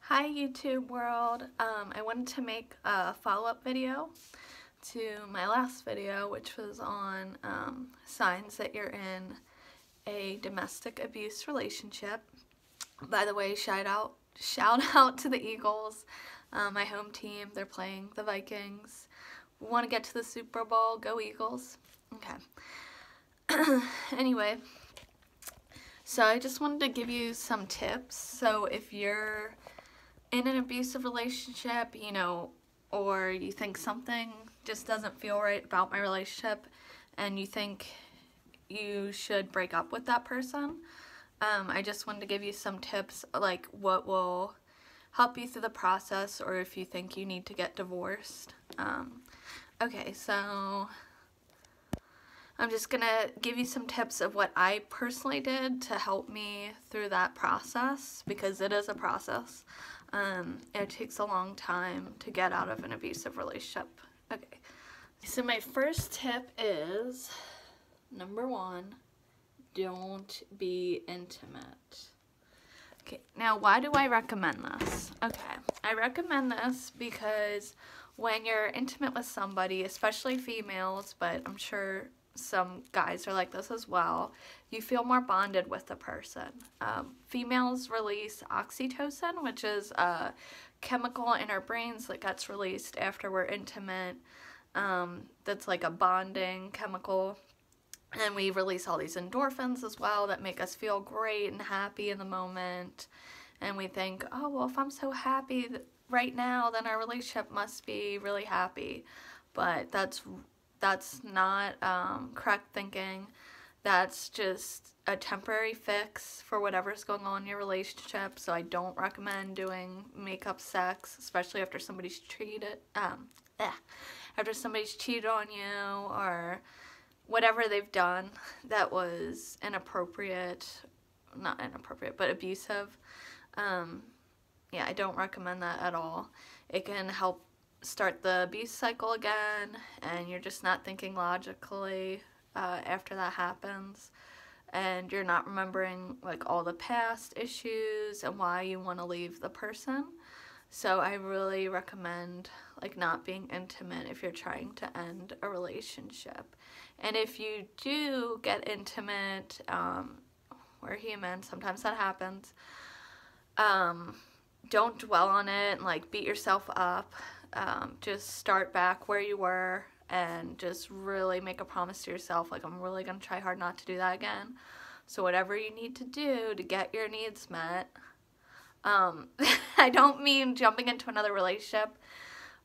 Hi YouTube world. I wanted to make a follow-up video to my last video, which was on signs that you're in a domestic abuse relationship. By the way, shout out to the Eagles, my home team. They're playing the Vikings. We want to get to the Super Bowl. Go Eagles. Okay. Anyway, so I just wanted to give you some tips. So if you're in an abusive relationship, or you think something just doesn't feel right about my relationship and you think you should break up with that person, I just wanted to give you some tips, like what will help you through the process, or if you think you need to get divorced. Okay, so I'm just gonna give you some tips of what I personally did to help me through that process, because it is a process. It takes a long time to get out of an abusive relationship. Okay, so my first tip is, number one, don't be intimate. Okay, now why do I recommend this? Okay, I recommend this because when you're intimate with somebody, especially females, but I'm sure some guys are like this as well, you feel more bonded with the person. Females release oxytocin, which is a chemical in our brains that gets released after we're intimate. That's like a bonding chemical. And we release all these endorphins as well that make us feel great and happy in the moment. And we think, oh, well, if I'm so happy right now, then our relationship must be really happy. But that's not correct thinking. That's just a temporary fix for whatever's going on in your relationship. So I don't recommend doing makeup sex, especially after somebody's cheated on you, or whatever they've done that was not inappropriate, but abusive. Yeah, I don't recommend that at all. It can help start the abuse cycle again, and you're just not thinking logically after that happens, and you're not remembering like all the past issues and why you want to leave the person. So I really recommend like not being intimate if you're trying to end a relationship. And if you do get intimate, we're human, sometimes that happens, don't dwell on it and like beat yourself up. Just start back where you were and just really make a promise to yourself, like, I'm really going to try hard not to do that again. So whatever you need to do to get your needs met, I don't mean jumping into another relationship,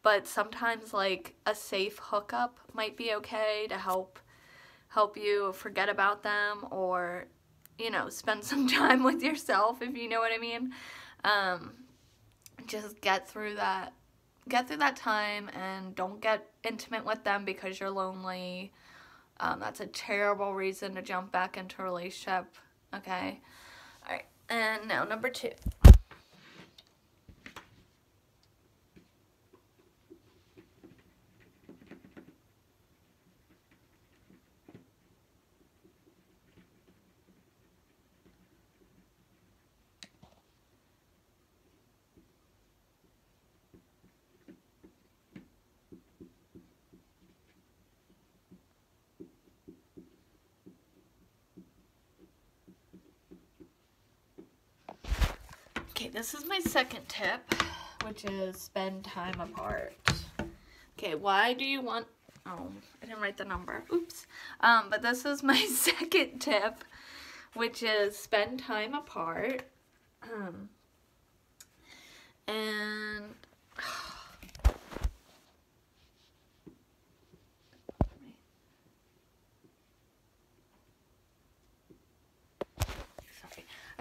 but sometimes like a safe hookup might be okay to help you forget about them, or spend some time with yourself, if you know what I mean. Just get through that time, and don't get intimate with them because you're lonely. That's a terrible reason to jump back into a relationship. Okay, all right, and now number two. Okay, this is my second tip, which is spend time apart. Okay, why do you want, oh, I didn't write the number, oops. But this is my second tip, which is spend time apart. And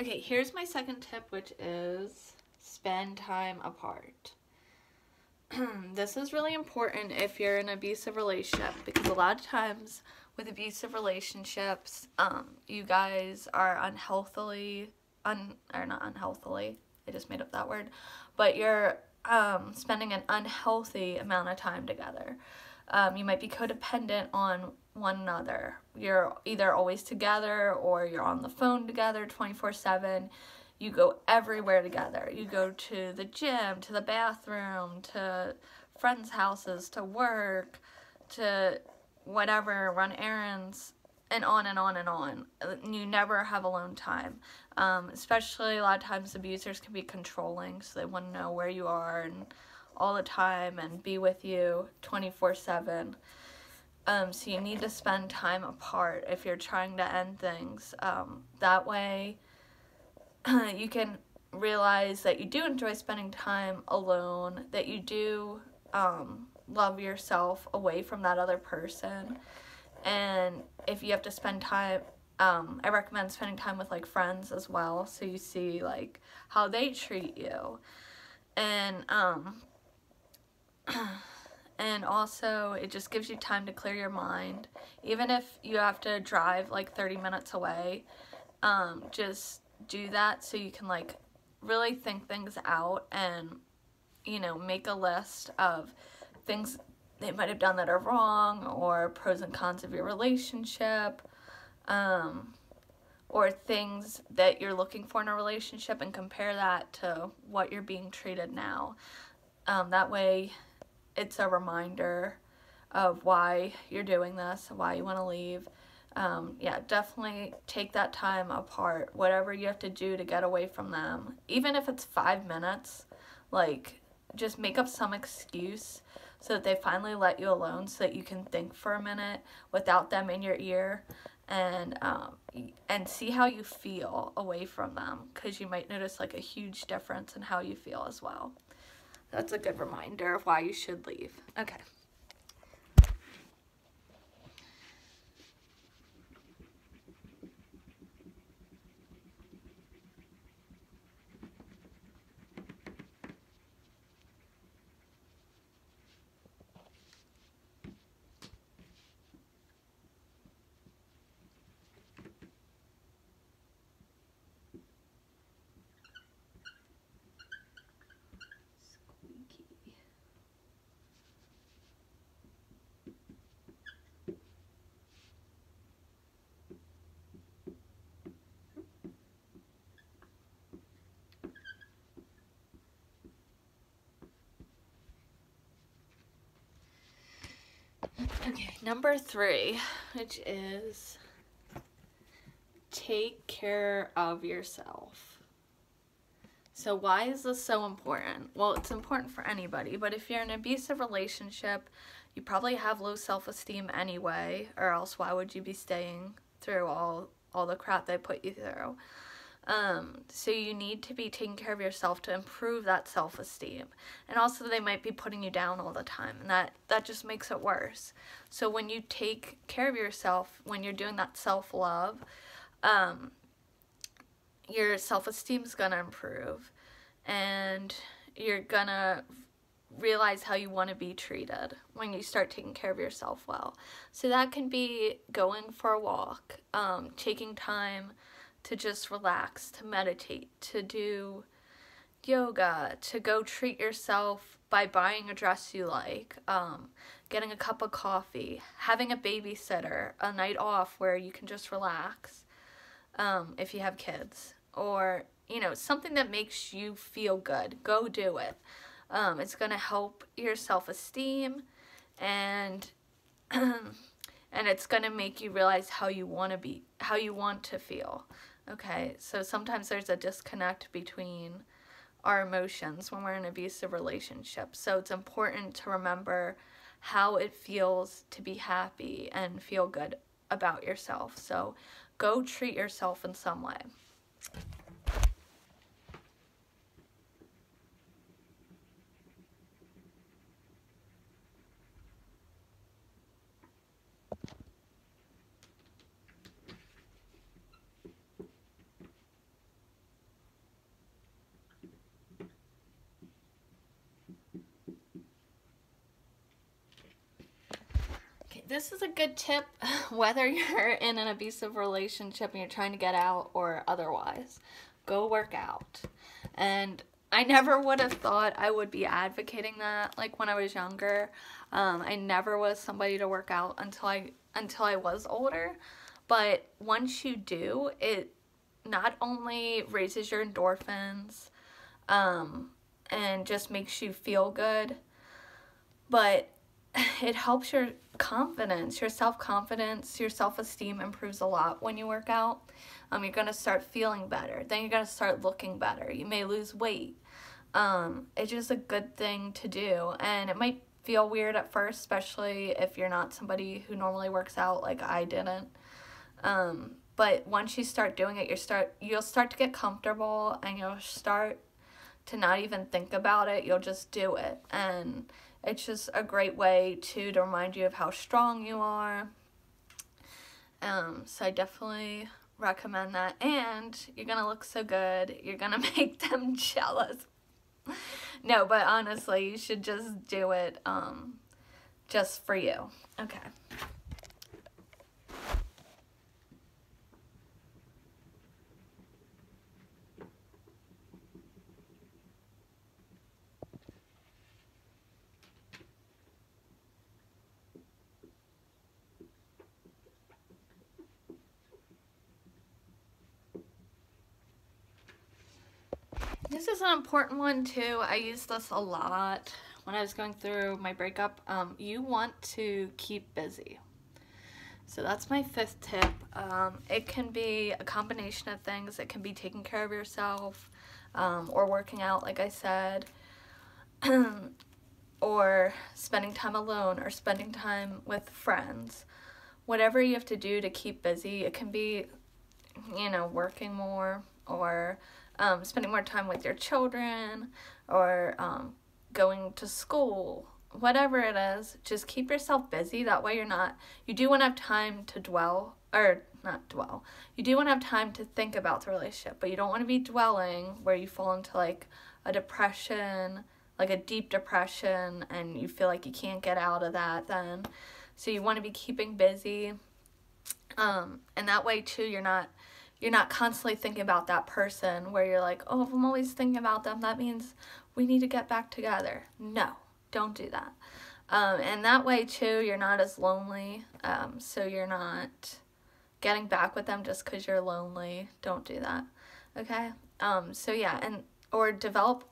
okay, here's my second tip, which is spend time apart. This is really important if you're in an abusive relationship, because a lot of times with abusive relationships, you guys are not unhealthily, I just made up that word, but you're spending an unhealthy amount of time together. You might be codependent on one another. You're either always together, or you're on the phone together 24/7. you go everywhere together. You go to the gym, to the bathroom, to friends' houses, to work, to whatever, run errands, and on and on and on. You never have alone time. Especially a lot of times abusers can be controlling, so they want to know where you are and all the time and be with you 24/7. So you need to spend time apart if you're trying to end things. That way you can realize that you do enjoy spending time alone, that you do love yourself away from that other person. And if you have to spend time, I recommend spending time with like friends as well, so you see like how they treat you. And and also it just gives you time to clear your mind. Even if you have to drive like 30 minutes away, just do that so you can like really think things out and, you know, make a list of things they might have done that are wrong, or pros and cons of your relationship, or things that you're looking for in a relationship, and compare that to what you're being treated now. That way it's a reminder of why you're doing this, why you want to leave. Yeah, definitely take that time apart, whatever you have to do to get away from them. Even if it's 5 minutes, like, just make up some excuse so that they finally let you alone, so that you can think for a minute without them in your ear, and see how you feel away from them, because you might notice like a huge difference in how you feel as well. That's a good reminder of why you should leave. Okay. Okay, number 3, which is take care of yourself. So why is this so important? Well, it's important for anybody, but if you're in an abusive relationship, you probably have low self-esteem anyway, or else why would you be staying through all the crap they put you through? So you need to be taking care of yourself to improve that self-esteem. And also they might be putting you down all the time, and that just makes it worse. So when you take care of yourself, when you're doing that self-love, your self-esteem is going to improve, and you're going to realize how you want to be treated when you start taking care of yourself well. So that can be going for a walk, taking time to just relax, to meditate, to do yoga, to go treat yourself by buying a dress you like, getting a cup of coffee, having a babysitter, a night off where you can just relax, if you have kids, or, you know, something that makes you feel good. Go do it. It's going to help your self-esteem, and and it's going to make you realize how you want to be, how you want to feel. Okay, so sometimes there's a disconnect between our emotions when we're in an abusive relationship. So it's important to remember how it feels to be happy and feel good about yourself. So go treat yourself in some way. This is a good tip whether you're in an abusive relationship and you're trying to get out or otherwise. Go work out. And I never would have thought I would be advocating that, like, when I was younger. I never was somebody to work out until I was older. But once you do, it not only raises your endorphins, and just makes you feel good, but it helps your confidence, your self-confidence, your self-esteem improves a lot when you work out. You're going to start feeling better. Then you're going to start looking better. You may lose weight. It's just a good thing to do. And it might feel weird at first, especially if you're not somebody who normally works out like I didn't. But once you start doing it, you'll start to get comfortable, and you'll start to not even think about it. You'll just do it. And it's just a great way to remind you of how strong you are. So I definitely recommend that. And you're going to look so good. You're going to make them jealous. No, but honestly, you should just do it just for you. Okay. This is an important one too. I use this a lot when I was going through my breakup. You want to keep busy. So that's my 5th tip. It can be a combination of things. It can be taking care of yourself, or working out, like I said, or spending time alone, or spending time with friends. Whatever you have to do to keep busy. It can be, working more, or spending more time with your children, or going to school. Whatever it is, just keep yourself busy. That way you do want to have time to you do want to have time to think about the relationship, but you don't want to be dwelling where you fall into like a depression, like a deep depression, and you feel like you can't get out of that then. So you want to be keeping busy, and that way too you're not constantly thinking about that person where you're like, oh, if I'm always thinking about them, that means we need to get back together. No, don't do that. And that way too, you're not as lonely. So you're not getting back with them just because you're lonely. Don't do that. Okay? So yeah, or develop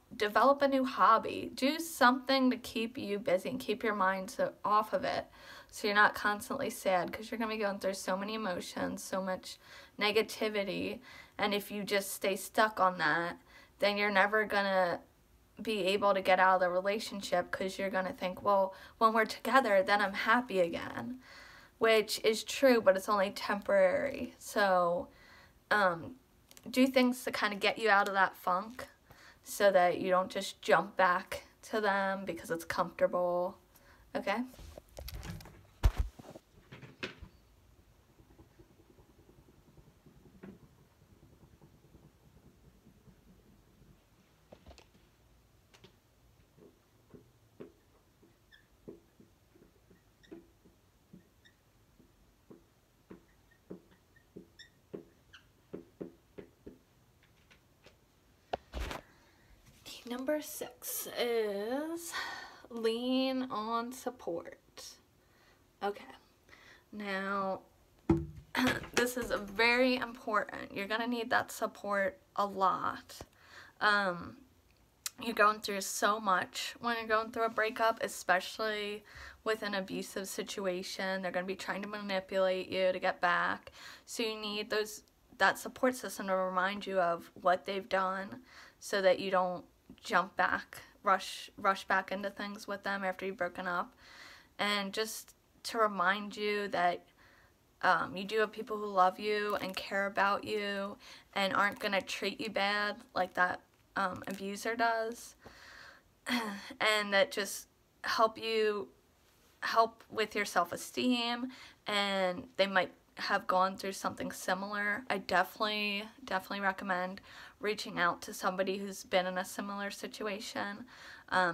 a new hobby. Do something to keep you busy and keep your mind off of it, so you're not constantly sad, because you're going to be going through so many emotions, so much negativity, and if you just stay stuck on that, then you're never going to be able to get out of the relationship, because you're going to think, well, when we're together, then I'm happy again, which is true, but it's only temporary. So do things to kind of get you out of that funk, so that you don't just jump back to them because it's comfortable. Okay? Number 6 is lean on support. Okay, now this is very important. You're gonna need that support a lot. You're going through so much when you're going through a breakup, especially with an abusive situation. They're gonna be trying to manipulate you to get back. So you need that support system to remind you of what they've done, so that you don't jump back, rush back into things with them after you've broken up, and just to remind you that you do have people who love you and care about you and aren't going to treat you bad like that abuser does, and that just help with your self-esteem, and they might have gone through something similar. I definitely recommend reaching out to somebody who's been in a similar situation.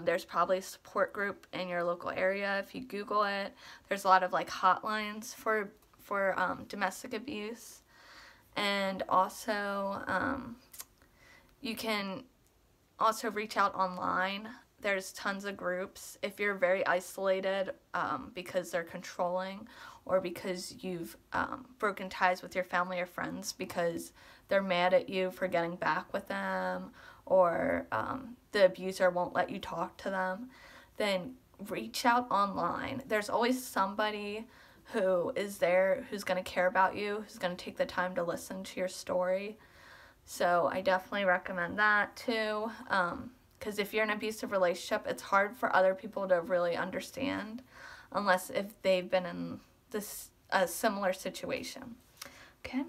There's probably a support group in your local area. If you Google it, there's a lot of like hotlines for domestic abuse, and also you can also reach out online. there's tons of groups. If you're very isolated because they're controlling, or because you've broken ties with your family or friends because they're mad at you for getting back with them, or the abuser won't let you talk to them, then reach out online. There's always somebody who is there who's going to care about you, who's going to take the time to listen to your story. So I definitely recommend that too. Because if you're in an abusive relationship, it's hard for other people to really understand unless if they've been in a similar situation. Okay?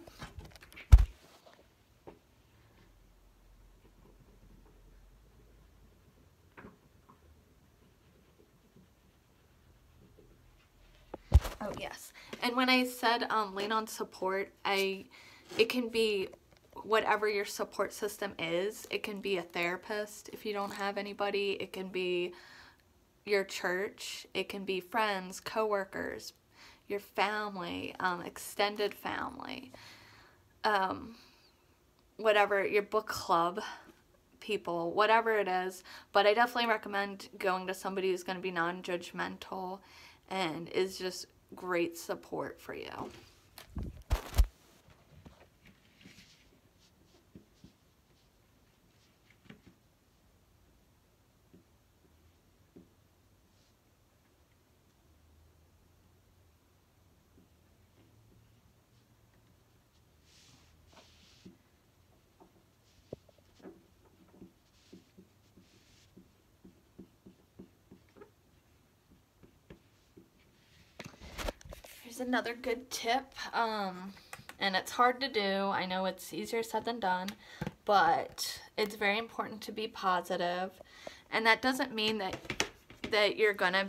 Oh, yes. And when I said lean on support, it can be whatever your support system is. It can be a therapist if you don't have anybody. It can be your church. It can be friends, coworkers, your family, extended family, whatever, your book club people, whatever it is. But I definitely recommend going to somebody who's going to be non-judgmental and is just great support for you. Here's another good tip, and it's hard to do. I know it's easier said than done, but it's very important to be positive. And that doesn't mean that you're gonna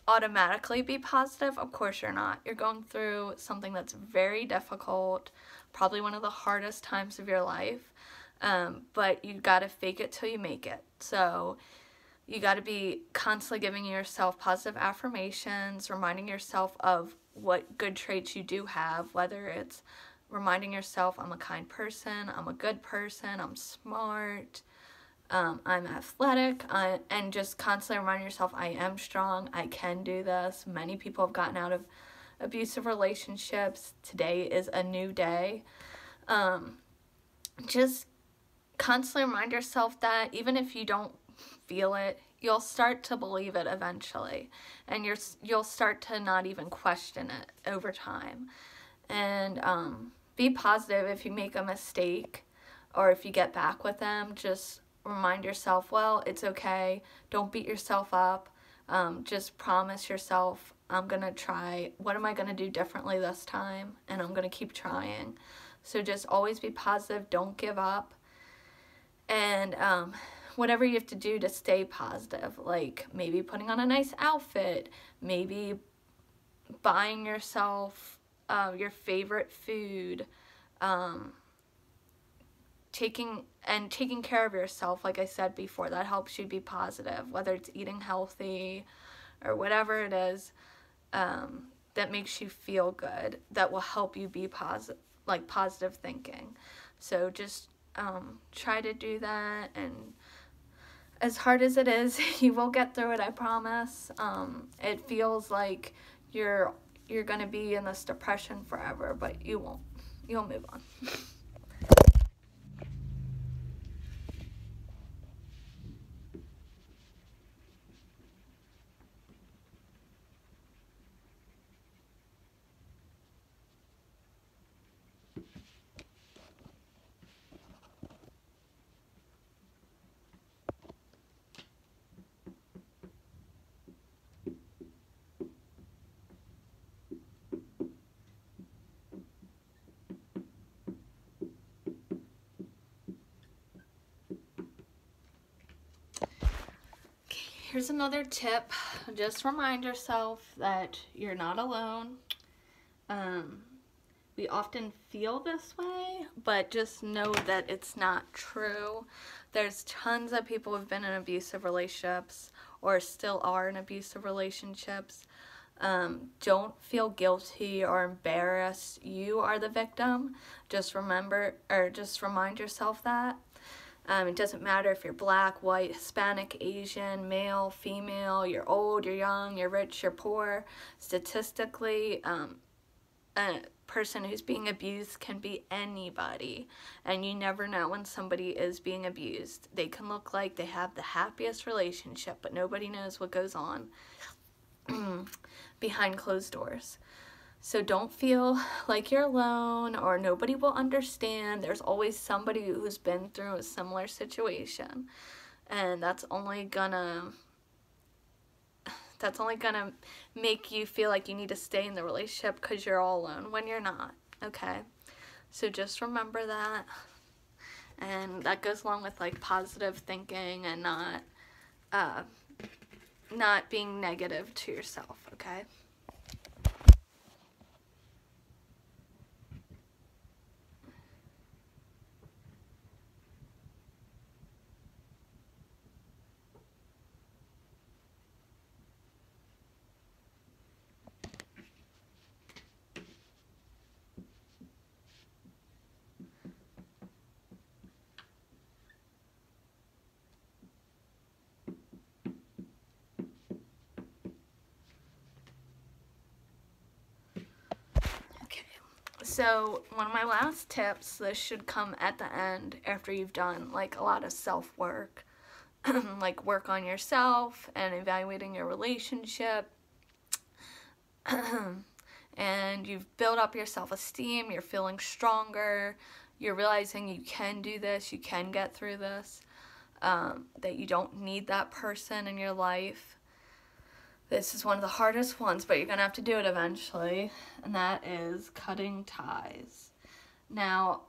automatically be positive. Of course you're not. You're going through something that's very difficult, probably one of the hardest times of your life, but you gotta fake it till you make it. So you got to be constantly giving yourself positive affirmations, reminding yourself of what good traits you do have, whether it's reminding yourself, I'm a kind person, I'm a good person, I'm smart, I'm athletic, and just constantly reminding yourself, I am strong, I can do this. Many people have gotten out of abusive relationships. Today is a new day. Just constantly remind yourself that even if you don't feel it, you'll start to believe it eventually, and you'll start to not even question it over time. And be positive. If you make a mistake or if you get back with them, just remind yourself, well, it's okay. Don't beat yourself up. Just promise yourself, I'm gonna try. What am I gonna do differently this time? And I'm gonna keep trying. So just always be positive. Don't give up. And whatever you have to do to stay positive, like maybe putting on a nice outfit, maybe buying yourself your favorite food, taking care of yourself, like I said before, that helps you be positive, whether it's eating healthy or whatever it is that makes you feel good, that will help you be positive, like positive thinking. So just try to do that, and as hard as it is, you will get through it, I promise. It feels like you're gonna be in this depression forever, but you won't. You'll move on. Here's another tip. Just remind yourself that you're not alone. We often feel this way, but just know that it's not true. There's tons of people who've been in abusive relationships or still are in abusive relationships. Don't feel guilty or embarrassed. You are the victim. Just remind yourself that. It doesn't matter if you're black, white, Hispanic, Asian, male, female, you're old, you're young, you're rich, you're poor. Statistically, a person who's being abused can be anybody, and you never know when somebody is being abused. They can look like they have the happiest relationship, but nobody knows what goes on behind closed doors. So don't feel like you're alone or nobody will understand. There's always somebody who's been through a similar situation, and that's only gonna make you feel like you need to stay in the relationship because you're all alone when you're not, okay? So just remember that, and that goes along with like positive thinking and not being negative to yourself, okay? So one of my last tips, this should come at the end after you've done like a lot of self-work, like work on yourself and evaluating your relationship, and you've built up your self-esteem, you're feeling stronger, you're realizing you can do this, you can get through this, that you don't need that person in your life. This is one of the hardest ones, but you're going to have to do it eventually, and that is cutting ties. Now,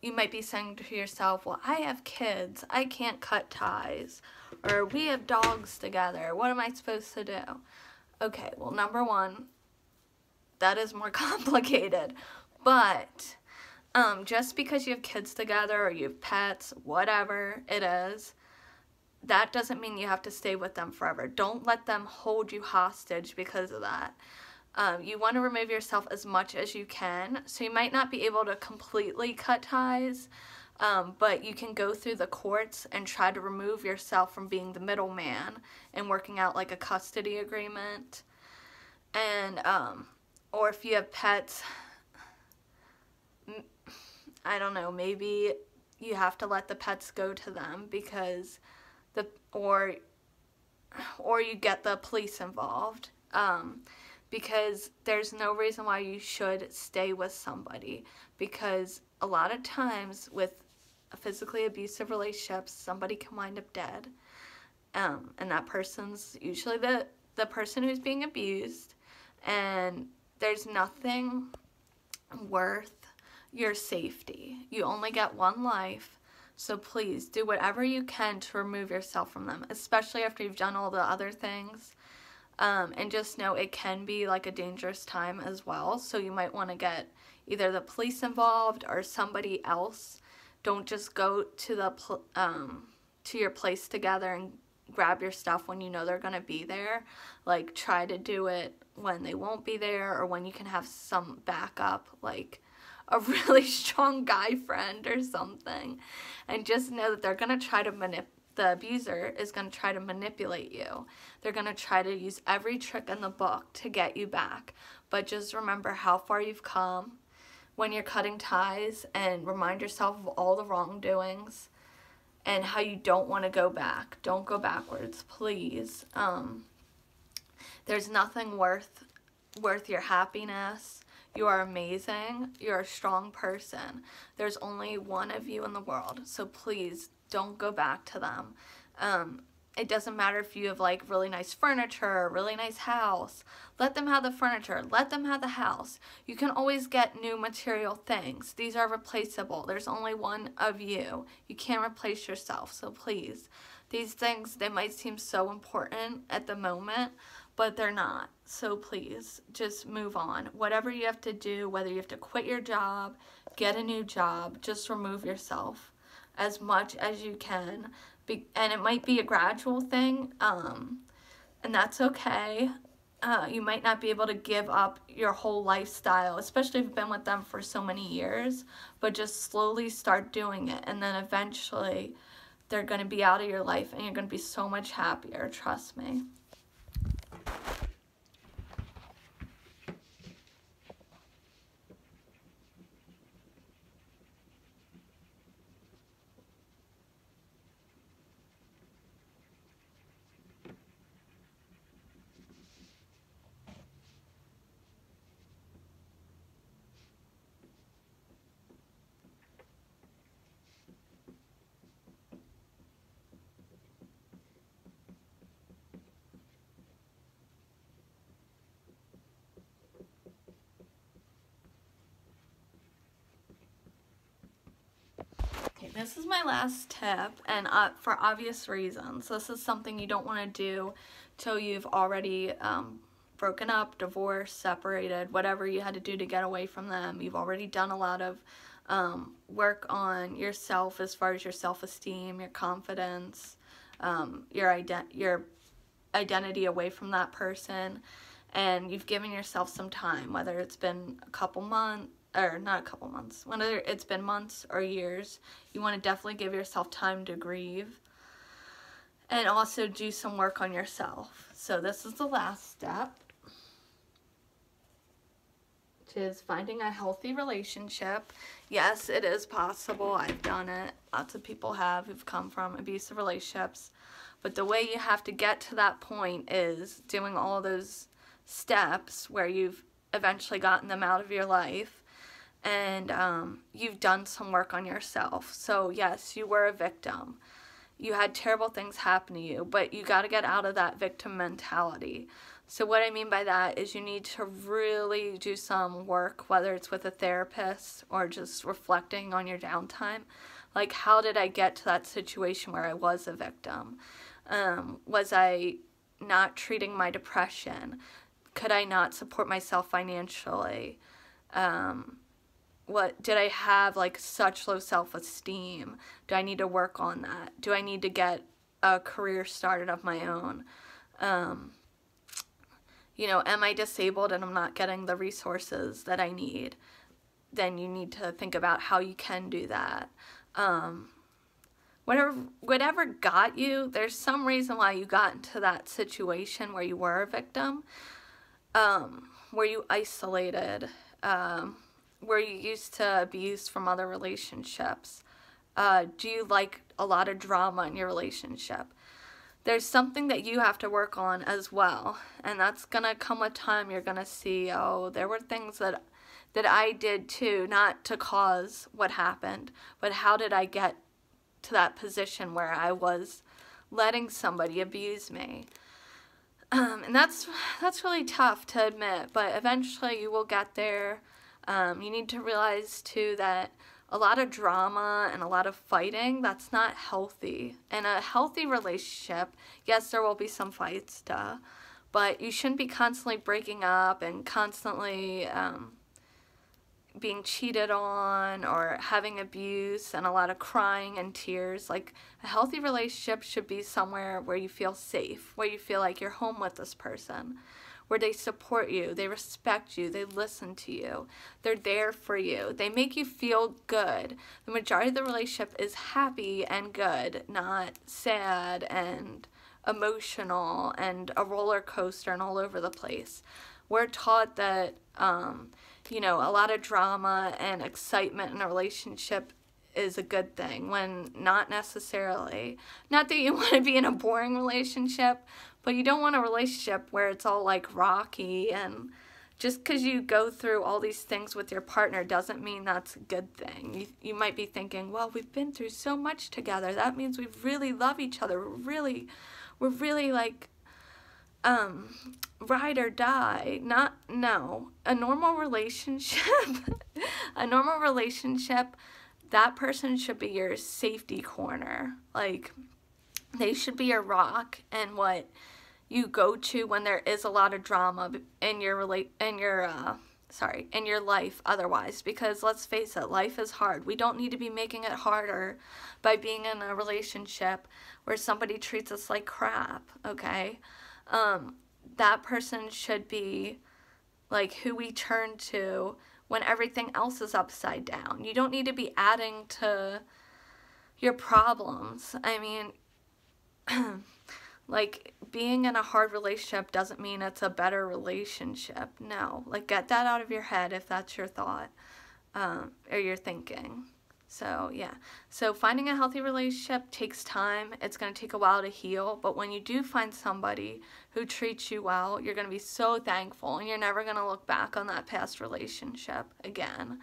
you might be saying to yourself, well, I have kids, I can't cut ties, or we have dogs together, what am I supposed to do? Okay, well, number one, that is more complicated, but just because you have kids together or you have pets, whatever it is, that doesn't mean you have to stay with them forever. Don't let them hold you hostage because of that. You want to remove yourself as much as you can. So you might not be able to completely cut ties, but you can go through the courts and try to remove yourself from being the middleman and working out like a custody agreement. And, or if you have pets, I don't know, maybe you have to let the pets go to them because or you get the police involved, because there's no reason why you should stay with somebody, because a lot of times with a physically abusive relationship, somebody can wind up dead, and that person's usually the person who's being abused, and there's nothing worth your safety. You only get one life. So please do whatever you can to remove yourself from them, especially after you've done all the other things. And just know it can be like a dangerous time as well. So you might want to get either the police involved or somebody else. Don't just go to to your place together and grab your stuff when you know they're going to be there. Like, try to do it when they won't be there, or when you can have some backup, like a really strong guy friend or something. And just know that they're going to try to the abuser is going to try to manipulate you. They're going to try to use every trick in the book to get you back. But just remember how far you've come when you're cutting ties, and remind yourself of all the wrongdoings and how you don't want to go back. Don't go backwards, please. There's nothing worth your happiness. You are amazing. You're a strong person. There's only one of you in the world. So please don't go back to them. It doesn't matter if you have like really nice furniture, a really nice house. Let them have the furniture. Let them have the house. You can always get new material things. These are replaceable. There's only one of you. You can't replace yourself. So please, these things, they might seem so important at the moment, but they're not. So please, just move on. Whatever you have to do, whether you have to quit your job, get a new job, just remove yourself as much as you can. And it might be a gradual thing, and that's okay. you might not be able to give up your whole lifestyle, especially if you've been with them for so many years, but just slowly start doing it, and then eventually they're going to be out of your life and you're going to be so much happier, trust me. Okay, this is my last tip, and for obvious reasons. This is something you don't want to do till you've already broken up, divorced, separated, whatever you had to do to get away from them. You've already done a lot of work on yourself as far as your self-esteem, your confidence, your identity away from that person, and you've given yourself some time, whether it's been a couple months, or not a couple months, whether it's been months or years. You want to definitely give yourself time to grieve and also do some work on yourself. So this is the last step, which is finding a healthy relationship. Yes, it is possible. I've done it. Lots of people have who've come from abusive relationships. But the way you have to get to that point is doing all those steps where you've eventually gotten them out of your life, and you've done some work on yourself. So yes, you were a victim. You had terrible things happen to you, but you got to get out of that victim mentality. So what I mean by that is you need to really do some work, whether it's with a therapist or just reflecting on your downtime. Like, how did I get to that situation where I was a victim? Was I not treating my depression? Could I not support myself financially? What did I have, like, such low self-esteem? Do I need to work on that? Do I need to get a career started of my own? You know, am I disabled and I'm not getting the resources that I need? Then you need to think about how you can do that. Whatever got you, there's some reason why you got into that situation where you were a victim, where you isolated, where you used to abuse from other relationships. Do you like a lot of drama in your relationship? There's something that you have to work on as well, and that's gonna come with time. You're gonna see, oh, there were things that I did too, not to cause what happened, but how did I get to that position where I was letting somebody abuse me? And that's really tough to admit, but eventually you will get there. You need to realize too that a lot of drama and a lot of fighting, that's not healthy. In a healthy relationship, yes, there will be some fights, but you shouldn't be constantly breaking up and constantly being cheated on or having abuse and a lot of crying and tears. Like, a healthy relationship should be somewhere where you feel safe, where you feel like you're home with this person, where they support you, they respect you, they listen to you, they're there for you, they make you feel good. The majority of the relationship is happy and good, not sad and emotional and a roller coaster and all over the place. We're taught that, you know, a lot of drama and excitement in a relationship is a good thing, when not necessarily. Not that you want to be in a boring relationship, but you don't want a relationship where it's all like rocky, and just because you go through all these things with your partner doesn't mean that's a good thing. You might be thinking, well, we've been through so much together. That means we really love each other. We're really like, ride or die. No. A normal relationship, that person should be your safety corner. Like, they should be your rock and what you go to when there is a lot of drama in your life otherwise, because let's face it, life is hard. We don't need to be making it harder by being in a relationship where somebody treats us like crap, okay? that person should be like who we turn to when everything else is upside down. You don't need to be adding to your problems. I mean, like, being in a hard relationship doesn't mean it's a better relationship. No. Like, get that out of your head if that's your thought, or your thinking. So, yeah. So, finding a healthy relationship takes time. It's going to take a while to heal. But when you do find somebody who treats you well, you're going to be so thankful. And you're never going to look back on that past relationship again.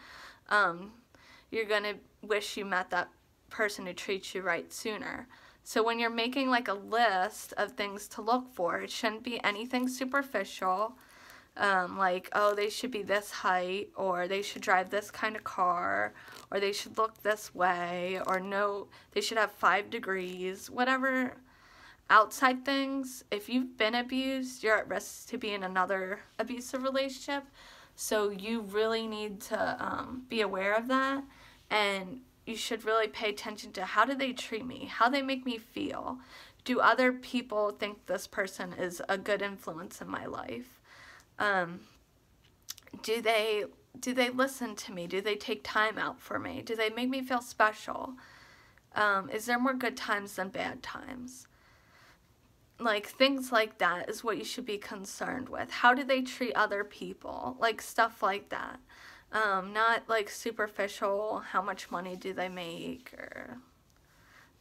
You're going to wish you met that person who treats you right sooner. So when you're making like a list of things to look for, it shouldn't be anything superficial, like, oh, they should be this height, or they should drive this kind of car, or they should look this way, or no, they should have 5 degrees, whatever outside things. If you've been abused, you're at risk to be in another abusive relationship, so you really need to be aware of that, and you should really pay attention to how do they treat me, how they make me feel. Do other people think this person is a good influence in my life? Do they listen to me? Do they take time out for me? Do they make me feel special? Is there more good times than bad times? Like, things like that is what you should be concerned with. How do they treat other people? Like, stuff like that. Not like superficial, how much money do they make, or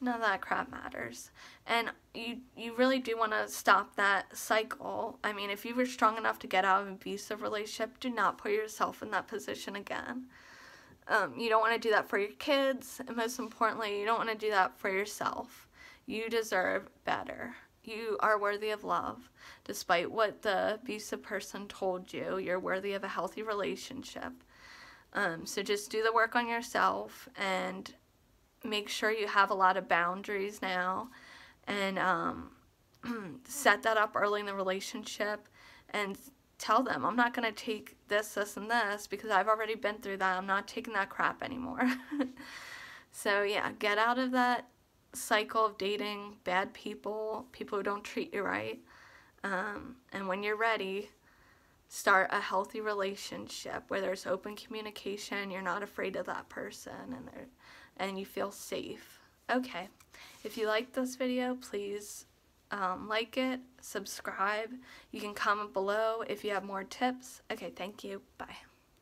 none of that crap matters. And you really do want to stop that cycle. I mean, if you were strong enough to get out of an abusive relationship, do not put yourself in that position again. You don't want to do that for your kids, and most importantly, you don't want to do that for yourself. You deserve better. You are worthy of love. Despite what the abusive person told you, you're worthy of a healthy relationship. So just do the work on yourself and make sure you have a lot of boundaries now, and set that up early in the relationship and tell them, I'm not going to take this, this, and this because I've already been through that. I'm not taking that crap anymore. So yeah, get out of that cycle of dating bad people, people who don't treat you right, and when you're ready, start a healthy relationship where there's open communication, you're not afraid of that person, and you feel safe. Okay, if you like this video, please like it, subscribe. You can comment below if you have more tips. Okay, thank you. Bye.